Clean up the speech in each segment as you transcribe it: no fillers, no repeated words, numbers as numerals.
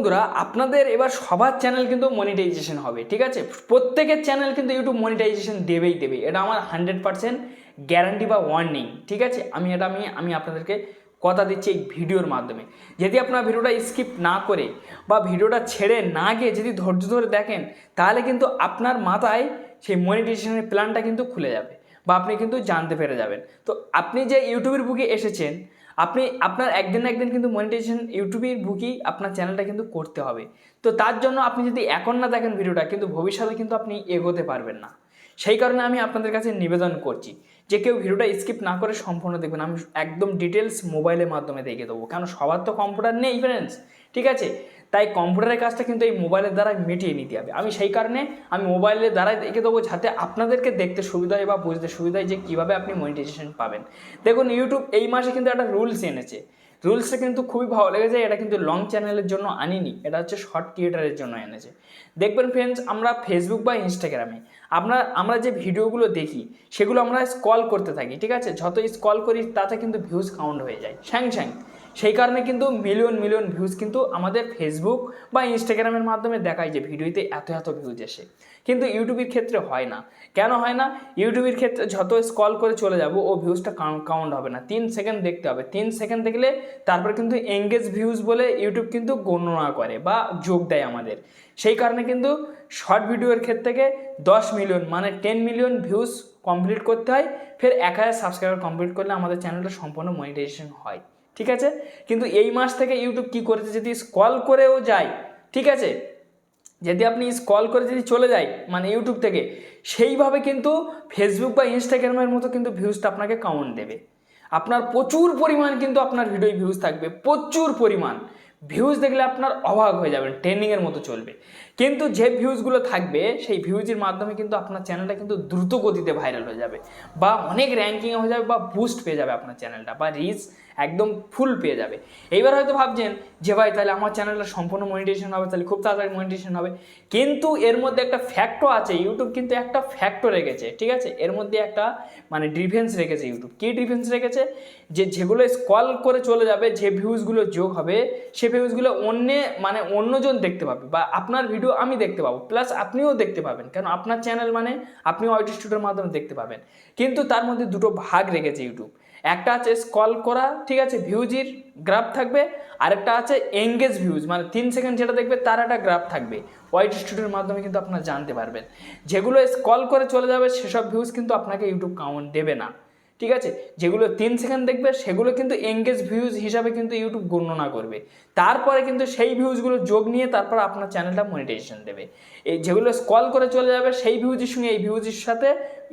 বন্ধুরা, আপনাদের এবার সবার চ্যানেল কিন্তু মনিটাইজেশন হবে, ঠিক আছে। প্রত্যেকের চ্যানেল কিন্তু ইউটিউব মনিটাইজেশন দেবেই দেবে, এটা আমার 100% গ্যারান্টি বা ওয়ার্নিং, ঠিক আছে। আমি আপনাদেরকে কথা দিচ্ছি এই ভিডিওর মাধ্যমে। যদি আপনার ভিডিওটা স্কিপ না করে বা ভিডিওটা ছেড়ে না গিয়ে যদি ধৈর্য ধরে দেখেন, তাহলে কিন্তু আপনার মাথায় সেই মনিটাইজেশনের প্ল্যানটা কিন্তু খুলে যাবে বা আপনি কিন্তু জানতে পেরে যাবেন। তো আপনি যে ইউটিউবের বুকে এসেছেন, আপনার একদিন না একদিন কিন্তু মনিটাইজেশন ইউটিউবের বুকেই আপনার চ্যানেলটা কিন্তু করতে হবে। তো তার জন্য আপনি যদি এখন না দেখেন ভিডিওটা, কিন্তু ভবিষ্যতে কিন্তু আপনি এগোতে পারবেন না। সেই কারণে আমি আপনাদের কাছে নিবেদন করছি যে কেউ ভিডিওটা স্কিপ না করে সম্পূর্ণ দেখবেন। আমি একদম ডিটেলস মোবাইলের মাধ্যমে দেখে দেবো, কারণ সবার তো কম্পিউটার নেই ফ্রেন্ডস, ঠিক আছে। তাই কম্পিউটারের কাজটা কিন্তু এই মোবাইলের দ্বারা মিটিয়ে নিতে হবে। আমি সেই কারণে আমি মোবাইলের দ্বারাই দেখে দেবো, যাতে আপনাদেরকে দেখতে সুবিধা হয় বা বুঝতে সুবিধা হয় যে কীভাবে আপনি মনিটাইজেশন পাবেন। দেখুন, ইউটিউব এই মাসে কিন্তু একটা রুলস এনেছে। রুলসটা কিন্তু খুবই ভালো লেগেছে। এটা কিন্তু লং চ্যানেলের জন্য আনিনি, এটা হচ্ছে শর্ট ক্রিয়েটারের জন্য এনেছে। দেখবেন ফ্রেন্ডস, আমরা ফেসবুক বা ইনস্টাগ্রামে আমরা যে ভিডিওগুলো দেখি সেগুলো আমরা স্ক্রল করতে থাকি, ঠিক আছে। যত স্ক্রল করি তাতে কিন্তু ভিউজ কাউন্ট হয়ে যায় স্যাং স্যাং। সেই কারণে কিন্তু মিলিয়ন মিলিয়ন ভিউজ কিন্তু আমাদের ফেসবুক বা ইনস্টাগ্রামের মাধ্যমে দেখায় যে ভিডিওতে এত এত ভিউজ এসে, কিন্তু ইউটিউবের ক্ষেত্রে হয় না। কেন হয় না? ইউটিউবের ক্ষেত্রে যত স্ক্রল করে চলে যাব ও ভিউজটা কাউন্ট হবে না। 3 সেকেন্ড দেখতে হবে, 3 সেকেন্ড দেখলে তারপর কিন্তু এঙ্গেজ ভিউজ বলে ইউটিউব কিন্তু গণনা করে বা যোগ দেয় আমাদের। সেই কারণে কিন্তু শর্ট ভিডিওর ক্ষেত্রে থেকে 10 মিলিয়ন মানে 10 মিলিয়ন ভিউজ কমপ্লিট করতে হয়, ফের 1000 সাবস্ক্রাইবার কমপ্লিট করলে আমাদের চ্যানেলটা সম্পূর্ণ মনিটাইজেশন হয়, ঠিক আছে। কিন্তু এই মাস থেকে ইউটিউব কি করেছে, যদি স্ক্রল করেও যায়, ঠিক আছে, যদি আপনি স্ক্রল করে যদি চলে যায় মানে ইউটিউব থেকে, সেইভাবে কিন্তু ফেসবুক বা ইনস্টাগ্রামের মতো কিন্তু ভিউজটা আপনাকে কাউন্ট দেবে। আপনার প্রচুর পরিমাণ কিন্তু আপনার ভিডিও ভিউজ থাকবে, প্রচুর পরিমাণ ভিউজ দেখলে আপনার অবাক হয়ে যাবেন, ট্রেন্ডিংয়ের মতো চলবে। কিন্তু যে ভিউজগুলো থাকবে সেই ভিউজের মাধ্যমে কিন্তু আপনার চ্যানেলটা কিন্তু দ্রুত গতিতে ভাইরাল হয়ে যাবে বা অনেক র্যাঙ্কিংয়ে হয়ে যাবে বা বুস্ট পেয়ে যাবে আপনার চ্যানেলটা, বা রিচ একদম ফুল পেয়ে যাবে। এইবার হয়তো ভাবছেন যে ভাই তাহলে আমার চ্যানেলটা সম্পূর্ণ মনিটাইজেশন হবে, তাহলে খুব তাড়াতাড়ি মনিটাইজেশন হবে। কিন্তু এর মধ্যে একটা ফ্যাক্টও আছে, ইউটিউব কিন্তু একটা ফ্যাক্টর রেখেছে, ঠিক আছে। এর মধ্যে একটা মানে ডিফেন্স রেখেছে ইউটিউব। কী ডিফেন্স রেখেছে? যেগুলো স্ক্রল করে চলে যাবে, যে ভিউজগুলো যোগ হবে, সে ভিউজগুলো অন্যজন দেখতে পাবে বা আপনার ভিডিও আমি দেখতে পাবো, প্লাস আপনিও দেখতে পাবেন, কারণ আপনার চ্যানেল মানে আপনিও ওয়াইটি স্টুডিওর মাধ্যমে দেখতে পাবেন। কিন্তু তার মধ্যে দুটো ভাগ রেখেছে ইউটিউব। একটা আছে স্ক্রল করা, ঠিক আছে, ভিউজের গ্রাফ থাকবে। আরেকটা আছে এঙ্গেজ ভিউজ, মানে 3 সেকেন্ড যেটা দেখবে তার একটা গ্রাফ থাকবে। ওয়াইটি স্টুডিওর মাধ্যমে কিন্তু আপনারা জানতে পারবেন। যেগুলো স্ক্রল করে চলে যাবে সেসব ভিউজ কিন্তু আপনাকে ইউটিউব কাউন্ট দেবে না, ঠিক আছে। যেগুলো 3 সেকেন্ড দেখবে সেগুলো কিন্তু এঙ্গেজ ভিউজ হিসাবে কিন্তু ইউটিউব গণনা করবে। তারপরে কিন্তু সেই ভিউজগুলো যোগ নিয়ে তারপর আপনার চ্যানেলটা মনিটাইজেশন দেবে। এই যেগুলো স্ক্রল করে চলে যাবে সেই ভিউজের সঙ্গে এই ভিউজের সাথে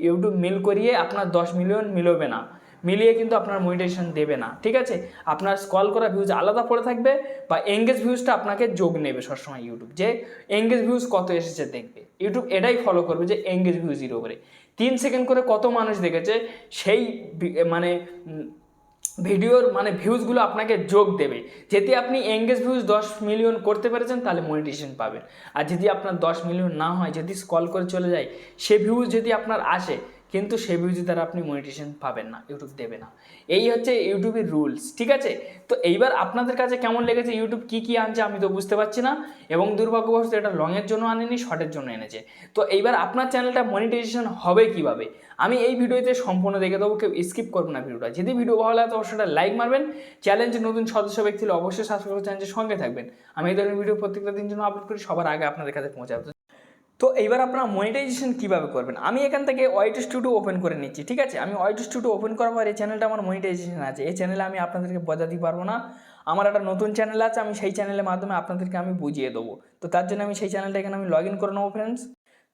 ইউটিউব মিল করিয়ে আপনার 10 মিলিয়ন মিলবে না, মিলিয়ে কিন্তু আপনার মনিটাইজেশন দেবে না, ঠিক আছে। আপনার স্ক্রল করা ভিউজ আলাদা পড়ে থাকবে বা এঙ্গেজ ভিউজটা আপনাকে যোগ নেবে সবসময় ইউটিউব, যে এঙ্গেজ ভিউজ কত এসেছে দেখবে। ইউটিউব এটাই ফলো করবে যে এঙ্গেজ ভিউজের উপরে 3 সেকেন্ড করে কত মানুষ দেখেছে, সেই মানে ভিডিওর মানে ভিউজগুলো আপনাকে যোগ দেবে। যদি আপনি এঙ্গেজ ভিউজ 10 মিলিয়ন করতে পেরেছেন তাহলে মনিটাইজেশন পাবেন। আর যদি আপনার 10 মিলিয়ন না হয়, যদি স্ক্রল করে চলে যায়, সে ভিউজ যদি আপনার আসে, কিন্তু সেই ভিউজ দ্বারা আপনি মনিটাইজেশন পাবেন না, ইউটিউব দেবে না। এই হচ্ছে ইউটিউবের রুলস, ঠিক আছে। তো এইবার আপনাদের কাছে কেমন লেগেছে, ইউটিউব কি কি আনছে আমি তো বুঝতে পারছি না, এবং দুর্ভাগ্যবশত এটা লংয়ের জন্য আনেনি, শর্টের জন্য এনেছে। তো এইবার আপনার চ্যানেলটা মনিটাইজেশন হবে কিভাবে, আমি এই ভিডিওতে সম্পূর্ণ দেখে দেবো, কেউ স্কিপ করবো না ভিডিওটা। যদি ভিডিও ভালো লাগে তো অবশ্যই লাইক মারবেন। চ্যালেঞ্জে নতুন সদস্য ব্যক্তি হলে অবশ্যই সাবস্ক্রাইব করে চ্যানেলের সঙ্গে থাকবেন। আমি এই ধরনের ভিডিও প্রত্যেকটা দিন জন্য আপলোড করি, সবার আগে আপনাদের কাছে পৌঁছাবে। তো এইবার আপনারা মনিটাইজেশন কীভাবে করবেন, আমি এখান থেকে ওয়াইটি স্টুডিও ওপেন করে নিচ্ছি, ঠিক আছে। আমি ওয়াইটি স্টুডিও ওপেন করার পর এই চ্যানেলটা আমার মনিটাইজেশন আছে। এই চ্যানেলে আমি আপনাদেরকে বোঝাতে পারবো না, আমার একটা নতুন চ্যানেল আছে, আমি সেই চ্যানেলের মাধ্যমে আপনাদেরকে আমি বুঝিয়ে দেবো। তো তার জন্য আমি সেই চ্যানেলটা এখানে আমি লগ ইন করে নেবো ফ্রেন্ডস।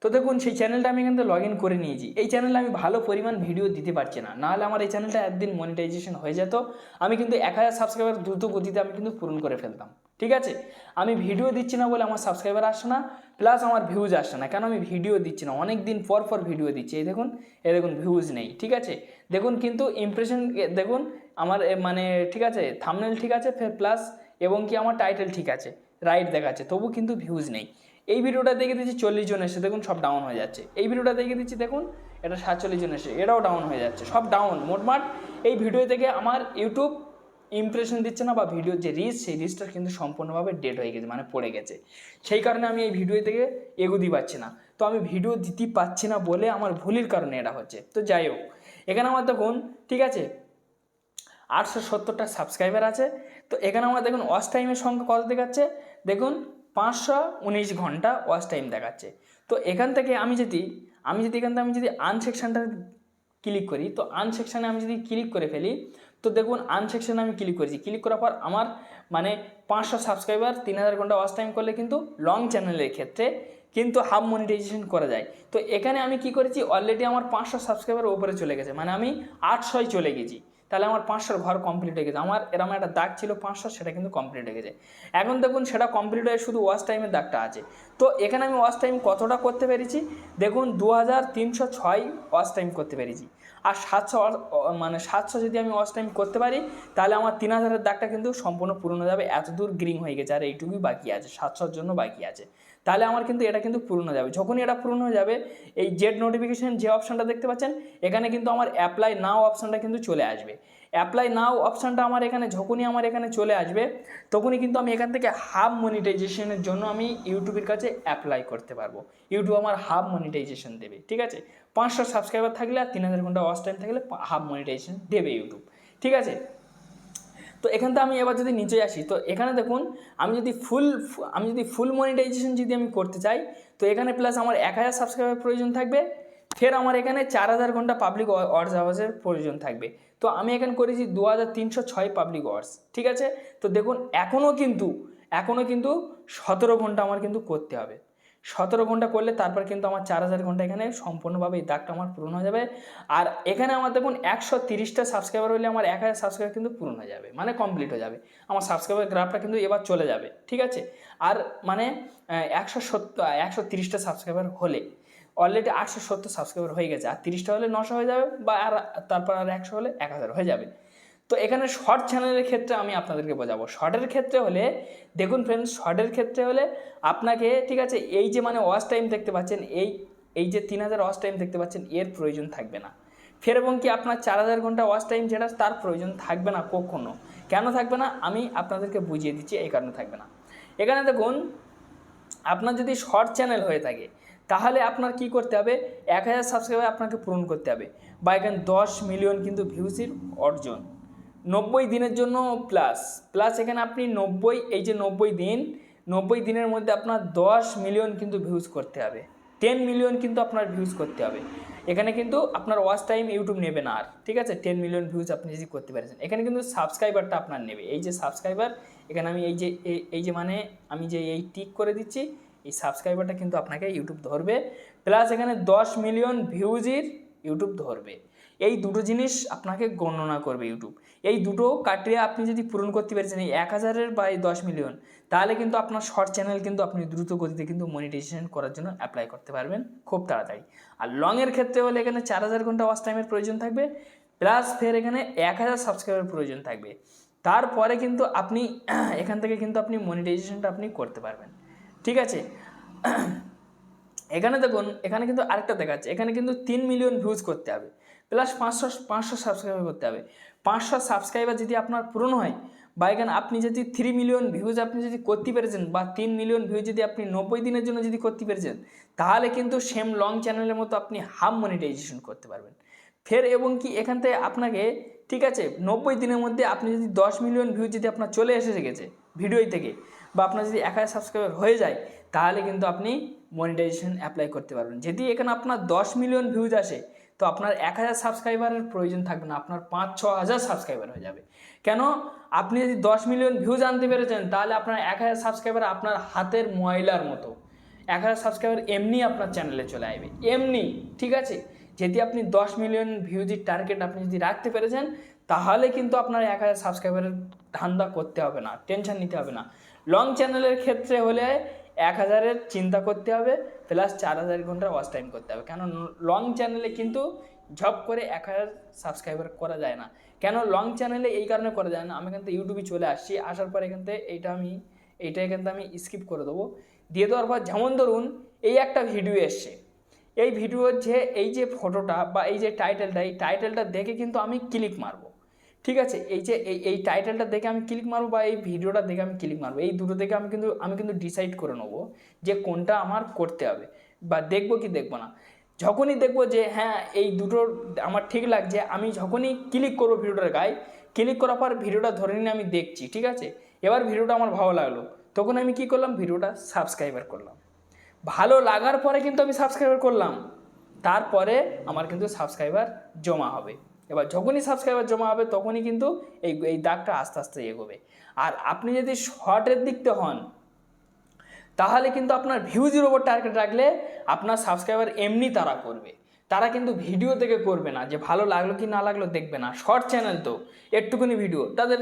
তো দেখুন, সেই চ্যানেলটা আমি এখান থেকে লগ ইন করে নিয়েছি। এই চ্যানেলে আমি ভালো পরিমাণ ভিডিও দিতে পারছি না, নাহলে আমার এই চ্যানেলটা একদিন মনিটাইজেশন হয়ে যেত। আমি কিন্তু 1000 সাবস্ক্রাইবার দ্রুত গতিতে আমি কিন্তু পূরণ করে ফেলতাম, ঠিক আছে। আমি ভিডিও দিচ্ছি না বলে আমার সাবস্ক্রাইবার আসছে না, প্লাস আমার ভিউজ আসছে না, কেন আমি ভিডিও দিচ্ছি না, অনেক দিন পর পর ভিডিও দিচ্ছি। এই দেখুন ভিউজ নেই, ঠিক আছে। দেখুন কিন্তু ইমপ্রেশন দেখুন আমার মানে ঠিক আছে, থাম্বনেল ঠিক আছে, প্লাস এবং কি আমার টাইটেল ঠিক আছে, রাইট দেখাচ্ছে, তবু কিন্তু ভিউজ নেই। এই ভিডিওটা দেখে দিচ্ছি 40 জন এসে, দেখুন সব ডাউন হয়ে যাচ্ছে। এই ভিডিওটা দেখে দিচ্ছি, দেখুন এটা 47 জন এসে, এটাও ডাউন হয়ে যাচ্ছে, সব ডাউন। মোটমাট এই ভিডিও থেকে আমার ইউটিউব ইমপ্রেশন দিচ্ছে না বা ভিডিওর যে রিচ সেই রিচটা কিন্তু সম্পূর্ণভাবে ডেড হয়ে গেছে, মানে পড়ে গেছে। সেই কারণে আমি এই ভিডিও থেকে এগোতে পারছি না। তো আমি ভিডিও দিতে পারছি না বলে আমার ভুলের কারণে এটা হচ্ছে। তো যাই হোক, এখানে আমার দেখুন ঠিক আছে 870টা সাবস্ক্রাইবার আছে। তো এখানে আমার দেখুন ওয়াচ টাইমের সংখ্যা কত দেখাচ্ছে, দেখুন 519 ঘন্টা ওয়াচ টাইম দেখাচ্ছে। তো এখান থেকে আমি যদি এখান থেকে আমি যদি আনসেকশনটা ক্লিক করি, তো আনসেকশানে আমি যদি ক্লিক করে ফেলি, তো দেখুন আনসেকশানে আমি ক্লিক করেছি। ক্লিক করার পর আমার মানে 500 সাবস্ক্রাইবার 3000 ঘন্টা ওয়াচ টাইম করলে কিন্তু লং চ্যানেলের ক্ষেত্রে কিন্তু হাফ মনিটাইজেশন করা যায়। তো এখানে আমি কি করেছি, অলরেডি আমার 500 সাবস্ক্রাইবার উপরে চলে গেছে, মানে আমি 800 চলে গেছি। তাহলে আমার 500 ঘর কমপ্লিট হয়ে গেছে। আমার এরকম একটা দাগ ছিল 500, সেটা কিন্তু কমপ্লিট হয়ে গেছে। এখন দেখুন সেটা কমপ্লিট হয়ে শুধু ওয়াচ টাইমের দাগটা আছে। তো এখানে আমি ওয়াচ টাইম কতটা করতে পেরেছি, দেখুন 2306 ওয়াচ টাইম করতে পেরেছি। আর 700 যদি আমি ওয়াচ টাইম করতে পারি, তাহলে আমার 3000-এর দাগটা কিন্তু সম্পূর্ণ পূরণ হয়ে যাবে। এত দূর গ্রিং হয়ে গেছে, আর এইটুকুই বাকি আছে, 700-র জন্য বাকি আছে। তাহলে আমার কিন্তু এটা কিন্তু পূরণ হয়ে যাবে। যখনই এটা পূরণ হয়ে যাবে, এই জেড নোটিফিকেশন যে অপশানটা দেখতে পাচ্ছেন, এখানে কিন্তু আমার অ্যাপ্লাই নাও অপশানটা কিন্তু চলে আসবে। অ্যাপ্লাই নাও অপশানটা আমার এখানে যখনই আমার এখানে চলে আসবে, তখনই কিন্তু আমি এখান থেকে হাফ মনিটাইজেশনের জন্য আমি ইউটিউবের কাছে অ্যাপ্লাই করতে পারবো। ইউটিউব আমার হাফ মনিটাইজেশন দেবে, ঠিক আছে। 500 সাবস্ক্রাইবার থাকলে আর 3000 ঘন্টা ওয়াচ টাইম থাকলে হাফ মনিটাইজেশন দেবে ইউটিউব, ঠিক আছে। তো এখান থেকে আমি এবার যদি নিচে আসি, তো এখানে দেখুন আমি যদি ফুল মনিটাইজেশন যদি আমি করতে চাই, তো এখানে প্লাস আমার 1000 সাবস্ক্রাইবার প্রয়োজন থাকবে। ফের আমার এখানে 4000 ঘন্টা পাবলিক ওয়াচ আওয়ার্সের প্রয়োজন থাকবে। তো আমি এখানে করেছি 2306 পাবলিক ওয়ার্স, ঠিক আছে। তো দেখুন এখনও কিন্তু 17 ঘন্টা আমার কিন্তু করতে হবে। 17 ঘন্টা করলে তারপর কিন্তু আমার 4000 ঘন্টা এখানে সম্পূর্ণভাবে এই দাগটা আমার পূরণ হয়ে যাবে। আর এখানে আমার দেখুন 130টা সাবস্ক্রাইবার হলে আমার 1000 সাবস্ক্রাইবার কিন্তু পূরণ হয়ে যাবে, মানে কমপ্লিট হয়ে যাবে। আমার সাবস্ক্রাইবার গ্রাফটা কিন্তু এবার চলে যাবে, ঠিক আছে। আর মানে 130টা সাবস্ক্রাইবার হলে অলরেডি 870 সাবস্ক্রাইবার হয়ে গেছে, আর 30টা হলে 900 হয়ে যাবে, বা আর তারপর আর 100 হলে 1000 হয়ে যাবে। তো এখানে শর্ট চ্যানেলের ক্ষেত্রে আমি আপনাদেরকে বোঝাবো। শর্টের ক্ষেত্রে হলে দেখুন ফ্রেন্ডস, শর্টের ক্ষেত্রে হলে আপনাকে ঠিক আছে এই যে মানে ওয়াচ টাইম দেখতে পাচ্ছেন, এই যে 3000 ওয়াচ টাইম দেখতে পাচ্ছেন, এর প্রয়োজন থাকবে না। ফের এবং কি আপনার 4000 ঘন্টা ওয়াচ টাইম যেটা, তার প্রয়োজন থাকবে না কখনো। কেন থাকবে না আমি আপনাদেরকে বুঝিয়ে দিচ্ছি, এই কারণে থাকবে না। এখানে দেখুন আপনার যদি শর্ট চ্যানেল হয়ে থাকে, তাহলে আপনার কি করতে হবে, 1000 সাবস্ক্রাইবার আপনাকে পূরণ করতে হবে, বা এখানে 10 মিলিয়ন কিন্তু ভিউজের অর্জন 90 দিনের জন্য প্লাস এখানে আপনি 90 দিনের মধ্যে আপনার 10 মিলিয়ন কিন্তু ভিউজ করতে হবে, 10 মিলিয়ন কিন্তু আপনার ভিউজ করতে হবে। এখানে কিন্তু আপনার ওয়াচ টাইম ইউটিউব নেবে না আর, ঠিক আছে। 10 মিলিয়ন ভিউজ আপনি যদি করতে পেরেছেন, এখানে কিন্তু সাবস্ক্রাইবারটা আপনার নেবে। এই যে সাবস্ক্রাইবার, এখানে আমি এই যে মানে আমি যে এই টিক করে দিচ্ছি, এই সাবস্ক্রাইবারটা কিন্তু আপনাকে ইউটিউব ধরবে, প্লাস এখানে 10 মিলিয়ন ভিউজের ইউটিউব ধরবে। এই দুটো জিনিস আপনাকে গণনা করবে ইউটিউব। এই দুটো কাটিয়ে আপনি যদি পূরণ করতে পেরেছেন এই 1000-এর বা এই 10 মিলিয়ন, তাহলে কিন্তু আপনার শর্ট চ্যানেল কিন্তু আপনি দ্রুত গতিতে কিন্তু মনিটাইজেশন করার জন্য অ্যাপ্লাই করতে পারবেন খুব তাড়াতাড়ি। আর লংয়ের ক্ষেত্রে হলে এখানে 4000 ঘন্টা ওয়াচ টাইমের প্রয়োজন থাকবে, প্লাস ফের এখানে 1000 সাবস্ক্রাইবার প্রয়োজন থাকবে। তারপরে কিন্তু আপনি এখান থেকে কিন্তু আপনি মনিটাইজেশনটা আপনি করতে পারবেন, ঠিক আছে। এখানে দেখুন, এখানে কিন্তু আরেকটা দেখাচ্ছে, এখানে কিন্তু 3 মিলিয়ন ভিউজ করতে হবে, প্লাস 500 সাবস্ক্রাইবার করতে হবে। 500 সাবস্ক্রাইবার যদি আপনার পূরণ হয়, বা এখানে আপনি যদি 3 মিলিয়ন ভিউজ আপনি যদি করতে পেরেছেন, বা 3 মিলিয়ন ভিউজ যদি আপনি 90 দিনের জন্য যদি করতে পেরেছেন, তাহলে কিন্তু সেম লং চ্যানেলের মতো আপনি হাফ মনিটাইজেশন করতে পারবেন। ফের এবং কি এখান থেকে আপনাকে ঠিক আছে 90 দিনের মধ্যে আপনি যদি 10 মিলিয়ন ভিউজ যদি আপনার চলে এসে গেছে ভিডিও থেকে, বা আপনার যদি 1000 সাবস্ক্রাইবার হয়ে যায়, তাহলে কিন্তু আপনি মনিটাইজেশন অ্যাপ্লাই করতে পারবেন। যদি এখানে আপনার 10 মিলিয়ন ভিউজ আসে, তো আপনার 1000 সাবস্ক্রাইবারের প্রয়োজন থাকবে না, আপনার 5-6 হাজার সাবস্ক্রাইবার হয়ে যাবে। কেন, আপনি যদি 10 মিলিয়ন ভিউজ আনতে পেরেছেন, তাহলে আপনার 1000 সাবস্ক্রাইবার আপনার হাতের ময়লার মতো। 1000 সাবস্ক্রাইবার এমনি আপনার চ্যানেলে চলে আসবে, এমনি, ঠিক আছে। যদি আপনি 10 মিলিয়ন ভিউজের টার্গেট আপনি যদি রাখতে পেরেছেন, তাহলে কিন্তু আপনার 1000 সাবস্ক্রাইবারের ধান্দা করতে হবে না, টেনশন নিতে হবে না। লং চ্যানেলের ক্ষেত্রে হলে 1000-এর চিন্তা করতে হবে, প্লাস 4000 ঘন্টা ওয়াচ টাইম করতে হবে। কেন, লং চ্যানেলে কিন্তু ঝপ করে 1000 সাবস্ক্রাইবার করা যায় না। কেন লং চ্যানেলে এই কারণে করা যায় না, আমি এখান থেকে ইউটিউবে চলে আসছি, আসার পর এখান থেকে এইটা এখান থেকে আমি স্কিপ করে দেবো। দিয়ে দেওয়ার পর যেমন ধরুন এই একটা ভিডিও এসছে, এই ভিডিওর যে এই যে ফটোটা বা এই যে টাইটেলটা, এই টাইটেলটা দেখে কিন্তু আমি ক্লিক মারবো, ঠিক আছে, এই যে এই টাইটেলটা দেখে আমি ক্লিক মারবো বা এই ভিডিওটা দেখে আমি ক্লিক মারবো, এই দুটো দেখে আমি কিন্তু ডিসাইড করে নেবো যে কোনটা আমার করতে হবে বা দেখবো কি দেখবো না। যখনই দেখবো যে হ্যাঁ এই দুটোর আমার ঠিক লাগছে, আমি যখনই ক্লিক করবো ভিডিওটার গায়ে, ক্লিক করার পর ভিডিওটা ধরে নিয়ে আমি দেখছি, ঠিক আছে। এবার ভিডিওটা আমার ভালো লাগলো, তখন আমি কি করলাম, ভিডিওটা সাবস্ক্রাইবার করলাম। ভালো লাগার পরে কিন্তু আমি সাবস্ক্রাইবার করলাম, তারপরে আমার কিন্তু সাবস্ক্রাইবার জমা হবে। এবার যখনই সাবস্ক্রাইবার জমা হবে তখনই কিন্তু এই দাগটা আস্তে আস্তে এগোবে। আর আপনি যদি শর্টের দিকতে হন তাহলে কিন্তু আপনার ভিউজের ওপর টার্গেট রাখলে আপনার সাবস্ক্রাইবার এমনি তারা করবে, তারা কিন্তু ভিডিও থেকে করবে না যে ভালো লাগলো কি না লাগলো দেখবে না। শর্ট চ্যানেল তো একটুখানি ভিডিও তাদের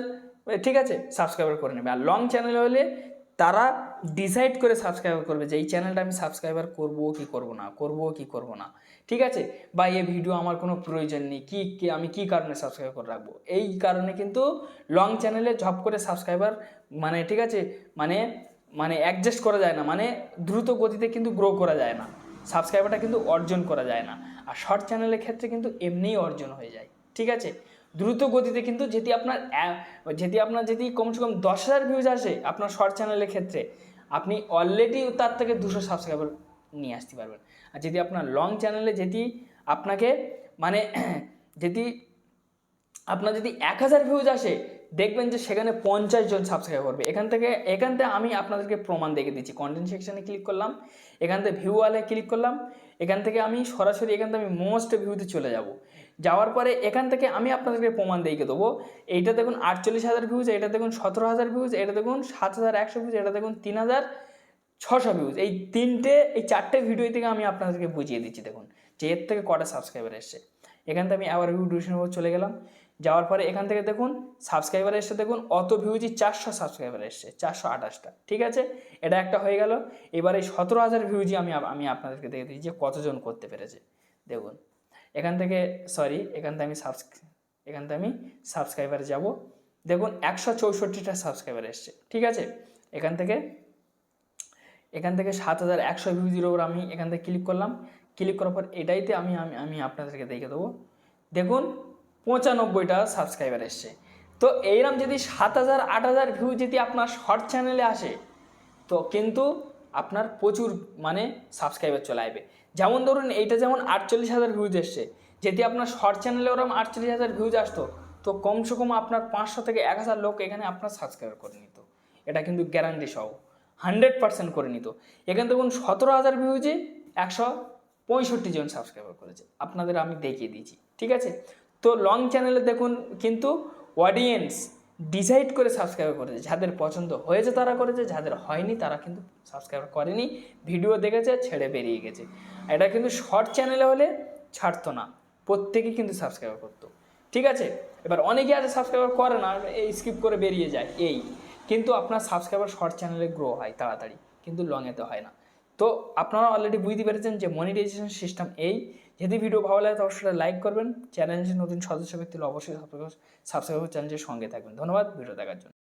ঠিক আছে সাবস্ক্রাইবার করে নেবে। আর লং চ্যানেল হলে তারা ডিসাইড করে সাবস্ক্রাইবার করবে যে এই চ্যানেলটা আমি সাবস্ক্রাইবার করবো কি করবো না, করবো কি করবো না, ঠিক আছে। বা এই ভিডিও আমার কোনো প্রয়োজন নেই, আমি কি কারণে সাবস্ক্রাইব করে রাখবো, এই কারণে কিন্তু লং চ্যানেলে ঝপ করে সাবস্ক্রাইবার মানে ঠিক আছে মানে মানে অ্যাডজাস্ট করা যায় না, মানে দ্রুত গতিতে কিন্তু গ্রো করা যায় না, সাবস্ক্রাইবারটা কিন্তু অর্জন করা যায় না। আর শর্ট চ্যানেলের ক্ষেত্রে কিন্তু এমনিই অর্জন হয়ে যায়, ঠিক আছে। দ্রুত গতিতে কিন্তু যদি আপনার কমসে কম 10,000 ভিউজ আসে আপনার শর্ট চ্যানেলের ক্ষেত্রে, আপনি অলরেডি তার থেকে 200 সাবস্ক্রাইবার নিয়ে আসতে পারবেন। আর যদি আপনার লং চ্যানেলে আপনাকে মানে আপনার যদি 1,000 ভিউজ আসে, দেখবেন যে সেখানে 50 জন সাবস্ক্রাইব করবে। এখান থেকে আমি আপনাদেরকে প্রমাণ দেখে দিচ্ছি। কন্টেন্ট সেকশনে ক্লিক করলাম, এখান থেকে ভিউ ওয়ালে ক্লিক করলাম, এখান থেকে আমি সরাসরি আমি মোস্ট ভিউতে চলে যাব। যাওয়ার পরে এখান থেকে আমি আপনাদেরকে প্রমাণ দেখিয়ে দেবো। এইটা দেখুন 48,000 ভিউজ, এটা দেখুন 17,000 ভিউজ, এটা দেখুন 7,100 ভিউজ, এটা দেখুন 3,600 ভিউজ। এই চারটে ভিডিও থেকে আমি আপনাদেরকে বুঝিয়ে দিচ্ছি। দেখুন যে এর থেকে কটা সাবস্ক্রাইবার এসছে। এখান থেকে আমি আবার ভিউ ডিউরেশনের উপর চলে গেলাম, যাওয়ার পরে এখান থেকে দেখুন সাবস্ক্রাইবার এসছে, দেখুন অত ভিউজই 400 সাবস্ক্রাইবার এসছে, 428টা, ঠিক আছে। এটা একটা হয়ে গেল। এবার এই 17,000 ভিউজই আমি আপনাদেরকে দেখে দিই যে কতজন করতে পেরেছে। দেখুন এখান থেকে আমি সাবস্ক্রাইবারে যাব, দেখুন 164টা সাবস্ক্রাইবার এসছে, ঠিক আছে। এখান থেকে 7,100 ভিউজের ওপর আমি এখান থেকে ক্লিক করলাম। ক্লিক করার পর এটাইতে আমি আপনাদেরকে দেখে দেবো, দেখুন 95টা সাবস্ক্রাইবার এসছে। তো এইরকম যদি 7,000 8,000 ভিউ যদি আপনার শর্ট চ্যানেলে আসে, তো কিন্তু আপনার প্রচুর মানে সাবস্ক্রাইবার চলে আসবে। যেমন ধরুন এইটা যেমন 48,000 ভিউজ এসছে, যদি আপনার শর্ট চ্যানেলে ওরকম 48,000 ভিউজ আসতো, তো কমসে কম আপনার 500 থেকে 1,000 লোক এখানে আপনার সাবস্ক্রাইব করে নিত। এটা কিন্তু গ্যারান্টি সহ 100% করে নিত। এখানে দেখুন 17,000 ভিউজে 165 জন সাবস্ক্রাইবার করেছে, আপনাদের আমি দেখিয়ে দিয়েছি, ঠিক আছে। তো লং চ্যানেলে দেখুন কিন্তু অডিয়েন্স ডিসাইড করে সাবস্ক্রাইব করেছে, যাদের পছন্দ হয়েছে তারা করেছে, যাদের হয়নি তারা কিন্তু সাবস্ক্রাইব করেনি, ভিডিও দেখেছে ছেড়ে বেরিয়ে গেছে। এটা কিন্তু শর্ট চ্যানেলে হলে ছাড়তো না, প্রত্যেকেই কিন্তু সাবস্ক্রাইব করতো, ঠিক আছে। এবার অনেকে আছে সাবস্ক্রাইবার করে না, এই স্কিপ করে বেরিয়ে যায়, কিন্তু আপনার সাবস্ক্রাইবার শর্ট চ্যানেলে গ্রো হয় তাড়াতাড়ি, কিন্তু লংয়েতে হয় না। তো আপনারা অলরেডি বুঝতে পেরেছেন যে মনিটাইজেশন সিস্টেম এই। যদি ভিডিও ভালো লাগে তো অবশ্যই লাইক করবেন, চ্যানেলের নতুন সদস্য ব্যক্তি অবশ্যই সাবস্ক্রাইব চ্যানেলের সঙ্গে থাকবেন। ধন্যবাদ ভিডিও দেখার জন্য।